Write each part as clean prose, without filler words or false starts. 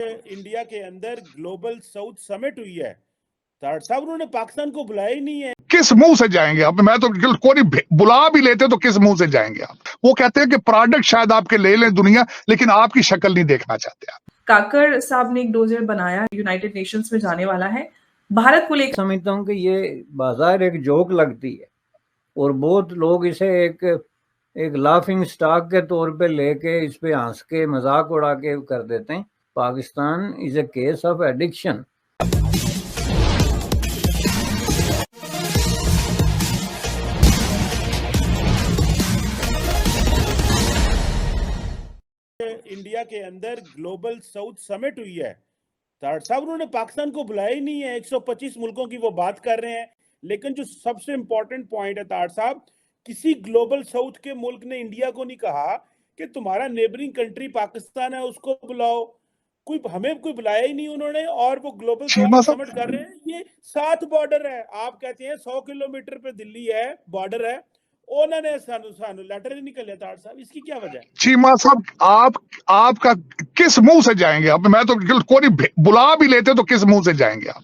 India के अंदर global south summit हुई है, ताड़ साहब उन्होंने पाकिस्तान को बुलाया ही नहीं है। किस मुंह से जाएंगे आप? मैं तो कोई बुला भी लेते तो किस मुंह से जाएंगे आप? वो कहते हैं कि प्रोडक्ट शायद आपके ले लें दुनिया, लेकिन आपकी शक्ल नहीं देखना चाहते आप। काकर साहब ने एक डोजर बनाया, यूनाइटेड नेशंस में जाने वाला है। भारत को लेकर समझता हूँ कि ये बाजार एक जोक लगती है और बहुत लोग इसे एक लाफिंग स्टॉक के तौर पे लेके इस पे हंस के मजाक उड़ा के कर देते हैं। Pakistan is a case of addiction. India के अंदर ग्लोबल साउथ समिट हुई है, ताड़ साहब उन्होंने पाकिस्तान को बुलाया ही नहीं है। 125 मुल्कों की वो बात कर रहे हैं, लेकिन जो सबसे इंपॉर्टेंट पॉइंट है ताड़ साहब, किसी ग्लोबल साउथ के मुल्क ने इंडिया को नहीं कहा कि तुम्हारा नेबरिंग कंट्री पाकिस्तान है उसको बुलाओ। हमें कोई बुलाया ही नहीं उन्होंने, और वो ग्लोबल साउथ समिट कर रहे हैं। ये 7 बॉर्डर है, आप कहते हैं 100 किलोमीटर पे दिल्ली है, बॉर्डर है, उन्होंने सानू लेटर ही निकल ताड़ साहब, इसकी क्या वजह है? चीमा साहब, आपका किस मुंह से जाएंगे आप? मैं तो कोई बुला भी लेते तो किस मुंह से जाएंगे आप?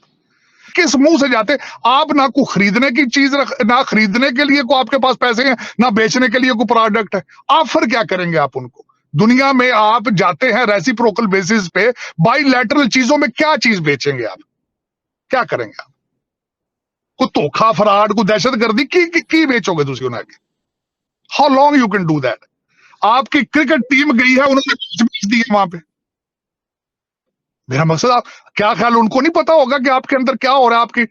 किस मुंह से जाते आप? ना को खरीदने की चीज ना खरीदने के लिए को आपके पास पैसे हैं, ना बेचने के लिए कोई प्रोडक्ट है। आप फिर क्या करेंगे? आप उनको दुनिया में आप जाते हैं रेसिप्रोकल बेसिस पे, बाइलैटरल चीजों में क्या चीज बेचेंगे आप? क्या करेंगे आप? को धोखा फराड को दहशतगर्दी की बेचोगे दूसरी उन्हें? How long you can do that? आपकी क्रिकेट टीम गई है, उन्होंने बेच दी है वहां पे। मेरा मकसद, आप क्या ख्याल, उनको नहीं पता होगा कि आपके अंदर क्या हो रहा है? आपकी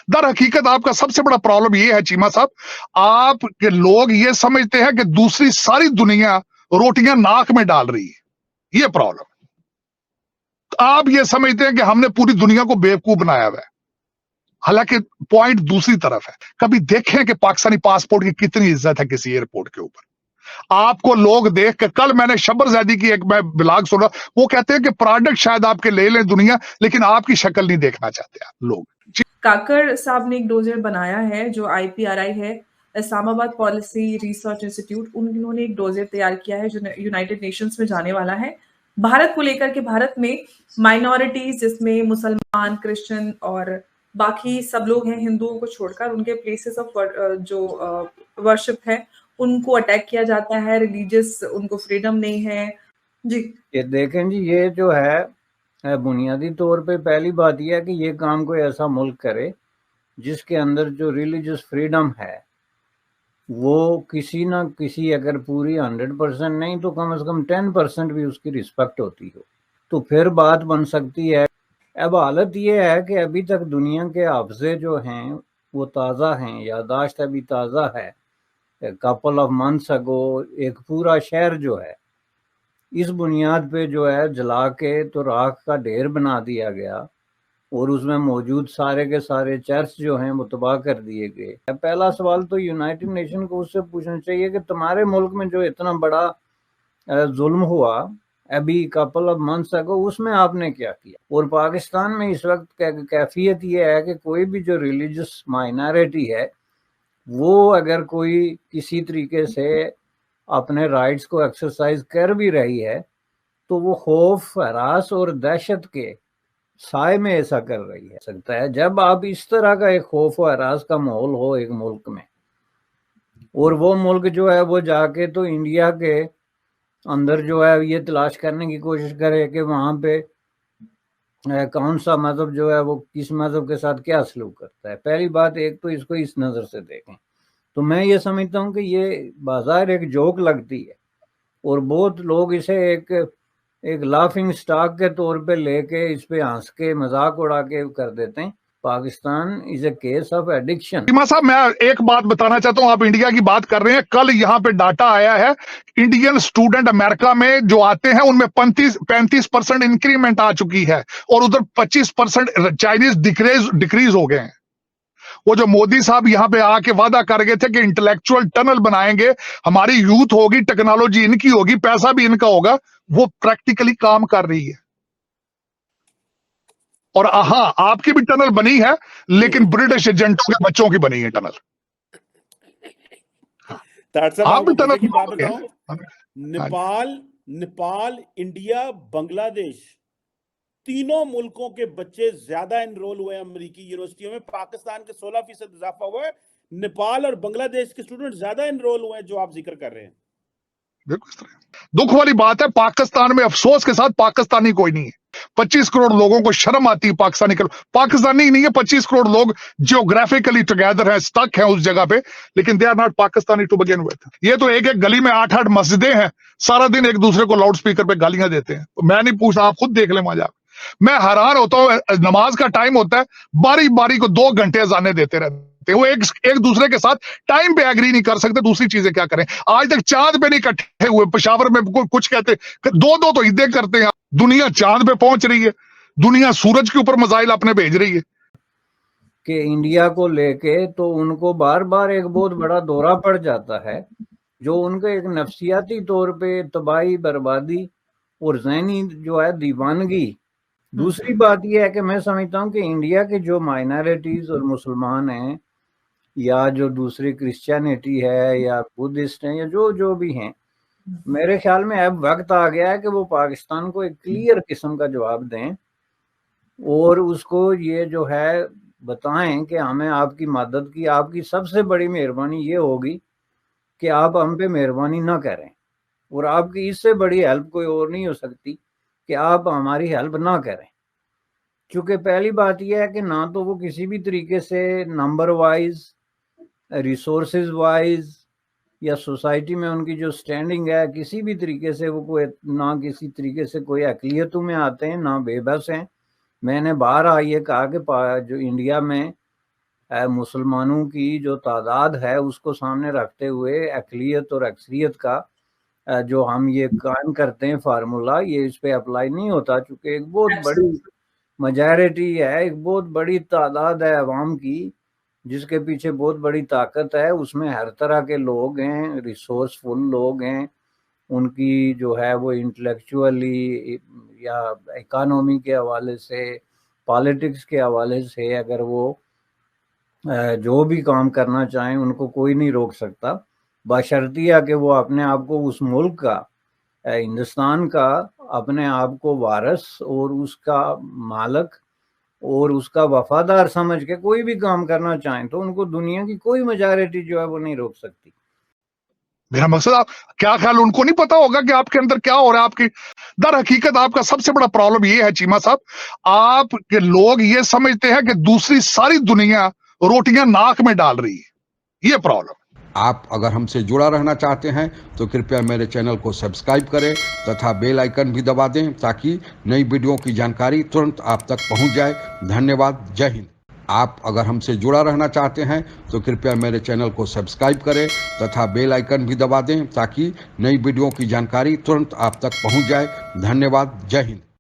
दर हकीकत आपका सबसे बड़ा प्रॉब्लम ये है चीमा साहब, आपके लोग ये समझते हैं कि दूसरी सारी दुनिया रोटियां नाक में डाल रही है। ये प्रॉब्लम है। आप ये समझते हैं कि हमने पूरी दुनिया को बेवकूफ बनाया हुआ है, हालांकि पॉइंट दूसरी तरफ है। कभी देखें कि पाकिस्तानी पासपोर्ट की कितनी इज्जत है किसी एयरपोर्ट के ऊपर। आपको लोग देख के, कल मैंने शब्बर जैदी की एक मैं ब्लॉग सुना, वो कहते हैं कि प्रोडक्ट शायद आपके ले लें दुनिया, लेकिन आपकी शक्ल नहीं देखना चाहते आप लोग। काकर साहब ने एक डोजर बनाया है, जो IPRI है, इस्लामाबाद पॉलिसी रिसर्च इंस्टीट्यूट, उन्होंने एक डोजर तैयार किया है जो यूनाइटेड नेशंस में जाने वाला है। भारत को लेकर के, भारत में माइनॉरिटीज जिसमें मुसलमान, क्रिश्चियन और बाकी सब लोग हैं, हिंदुओं को छोड़कर, उनके प्लेसेस ऑफ जो वर्शिप है उनको अटैक किया जाता है, रिलीजियस उनको फ्रीडम नहीं है जी। ये देखें जी, ये जो है बुनियादी तौर पे पहली बात यह है कि ये काम कोई ऐसा मुल्क करे जिसके अंदर जो रिलीजियस फ्रीडम है वो किसी ना किसी, अगर पूरी 100% नहीं तो कम से कम 10% भी उसकी रिस्पेक्ट होती हो तो फिर बात बन सकती है। अब हालत ये है कि अभी तक दुनिया के हाफजे जो हैं वो ताज़ा हैं, यादाश्त अभी ताज़ा है। कपल ऑफ मंथ्स अगो एक पूरा शहर जो है इस बुनियाद पे जो है जला के तो राख का ढेर बना दिया गया और उसमें मौजूद सारे के सारे चर्च जो हैं वो तबाह कर दिए गए। पहला सवाल तो यूनाइटेड नेशन को उससे पूछना चाहिए कि तुम्हारे मुल्क में जो इतना बड़ा जुल्म हुआ अभी कपल ऑफ मंथ्स अगो, उसमें आपने क्या किया? और पाकिस्तान में इस वक्त कैफियत ये है कि कोई भी जो रिलीजियस माइनॉरिटी है वो अगर कोई किसी तरीके से अपने राइट्स को एक्सरसाइज कर भी रही है तो वो खौफ, हरास और दहशत के साए में ऐसा कर रही है। सकता है जब आप इस तरह का एक खौफ और हरास का माहौल हो एक मुल्क में, और वो मुल्क जो है वो जाके तो इंडिया के अंदर जो है ये तलाश करने की कोशिश करे कि वहाँ पे कौन सा मजहब जो है वो किस मजहब के साथ क्या सलूक करता है। पहली बात, एक तो इसको इस नज़र से देखें तो मैं ये समझता हूँ कि ये बाजार एक जोक लगती है और बहुत लोग इसे एक लाफिंग स्टॉक के तौर पे लेके इस पे हंस के मजाक उड़ा के कर देते हैं। Pakistan is a case of addiction. Cheema साहब, मैं एक बात बताना चाहता हूं, आप इंडिया की बात कर रहे हैं, कल यहां पे डाटा आया है, इंडियन स्टूडेंट अमेरिका में जो आते हैं उनमें 35% इंक्रीमेंट आ चुकी है और उधर 25% चाइनीज डिक्रीज हो गए हैं। वो जो मोदी साहब यहां पे आके वादा कर गए थे कि इंटेलेक्चुअल टनल बनाएंगे, हमारी यूथ होगी, टेक्नोलॉजी इनकी होगी, पैसा भी इनका होगा, वो प्रैक्टिकली काम कर रही है। और हाँ, आपकी भी टनल बनी है, लेकिन ब्रिटिश एजेंटों के बच्चों की बनी है टनल। आप भी टनल की बात बताओ, नेपाल, इंडिया, बांग्लादेश तीनों मुल्कों के बच्चे ज्यादा एनरोल हुए हैं अमेरिकी यूनिवर्सिटियों में। पाकिस्तान के 16% इजाफा हुआ है। नेपाल और बांग्लादेश के स्टूडेंट ज्यादा एनरोल हुए हैं, जो आप जिक्र कर रहे हैं। बिल्कुल इस तरह दुख वाली बात है, पाकिस्तान में अफसोस के साथ पाकिस्तानी कोई नहीं है। 25 करोड़ लोगों को शर्म आती है पाकिस्तानी पाकिस्तानी नहीं है। 25 करोड़ लोग जियोग्राफिकली टुगेदर हैं, स्टक हैं उस जगह पे, लेकिन they are not Pakistani to begin with. ये तो एक एक गली में 8-8 मस्जिदें हैं, सारा दिन एक दूसरे को लाउड स्पीकर पे गालियां देते हैं। मैं नहीं पूछता, आप खुद देख लें वहां जाकर। मैं हैरान होता हूं, नमाज का टाइम होता है, बारी बारी को 2 घंटे अजाने देते रहते हैं। वो एक दूसरे के साथ टाइम पे एग्री नहीं कर सकते, दूसरी चीजें क्या करें। आज तक चांद पे नहीं इकट्ठे हुए। पेशावर में कुछ कहते 2-2 तो ईदें करते हैं। दुनिया चांद पे पहुंच रही है, दुनिया सूरज के ऊपर मिसाइल अपने भेज रही है। कि इंडिया को लेके तो उनको बार बार एक बहुत बड़ा दौरा पड़ जाता है, जो उनको एक नफ्सियाती तौर पे तबाही, बर्बादी और ज़हनी जो है दीवानगी। दूसरी बात यह है कि मैं समझता हूँ कि इंडिया के जो माइनॉरिटीज और मुसलमान हैं, या जो दूसरी क्रिश्चियनिटी है, या बुद्धिस्ट हैं, या जो भी हैं, मेरे ख्याल में अब वक्त आ गया है कि वो पाकिस्तान को एक क्लियर किस्म का जवाब दें और उसको ये जो है बताएं कि हमें आपकी मदद की, आपकी सबसे बड़ी मेहरबानी ये होगी कि आप हम पे मेहरबानी ना करें, और आपकी इससे बड़ी हेल्प कोई और नहीं हो सकती कि आप हमारी हेल्प ना करें। क्योंकि पहली बात यह है कि ना तो वो किसी भी तरीके से नंबर वाइज, रिसोर्सेज वाइज, या सोसाइटी में उनकी जो स्टैंडिंग है, किसी भी तरीके से वो कोई ना किसी तरीके से कोई अक़लियतों में आते हैं, ना बेबस हैं। मैंने बार ये कहा कि जो इंडिया में मुसलमानों की जो तादाद है उसको सामने रखते हुए अक़लियत और अक्सरियत का जो हम ये कायम करते हैं फार्मूला, ये इस पे अप्लाई नहीं होता। चूँकि एक बहुत बड़ी मेजॉरिटी है, एक बहुत बड़ी तादाद है अवाम की, जिसके पीछे बहुत बड़ी ताकत है। उसमें हर तरह के लोग हैं, रिसोर्सफुल लोग हैं, उनकी जो है वो इंटेलेक्चुअली या इकोनॉमी के हवाले से, पॉलिटिक्स के हवाले से अगर वो जो भी काम करना चाहें उनको कोई नहीं रोक सकता, बशर्तिया कि वो अपने आप को उस मुल्क का, हिंदुस्तान का, अपने आप को वारिस और उसका मालिक और उसका वफादार समझ के कोई भी काम करना चाहें, तो उनको दुनिया की कोई मेजॉरिटी जो है वो नहीं रोक सकती। मेरा मकसद, आप क्या ख्याल, उनको नहीं पता होगा कि आपके अंदर क्या हो रहा है। आपकी दर हकीकत आपका सबसे बड़ा प्रॉब्लम ये है चीमा साहब, आपके लोग ये समझते हैं कि दूसरी सारी दुनिया रोटियां नाक में डाल रही है। ये प्रॉब्लम। आप अगर हमसे जुड़ा रहना चाहते हैं तो कृपया मेरे चैनल को सब्सक्राइब करें तथा बेल आइकन भी दबा दें, ताकि नई वीडियो की जानकारी तुरंत आप तक पहुंच जाए। धन्यवाद। जय हिंद। आप अगर हमसे जुड़ा रहना चाहते हैं तो कृपया मेरे चैनल को सब्सक्राइब करें तथा बेल आइकन भी दबा दें, ताकि नई वीडियो की जानकारी तुरंत आप तक पहुंच जाए। धन्यवाद। जय हिंद।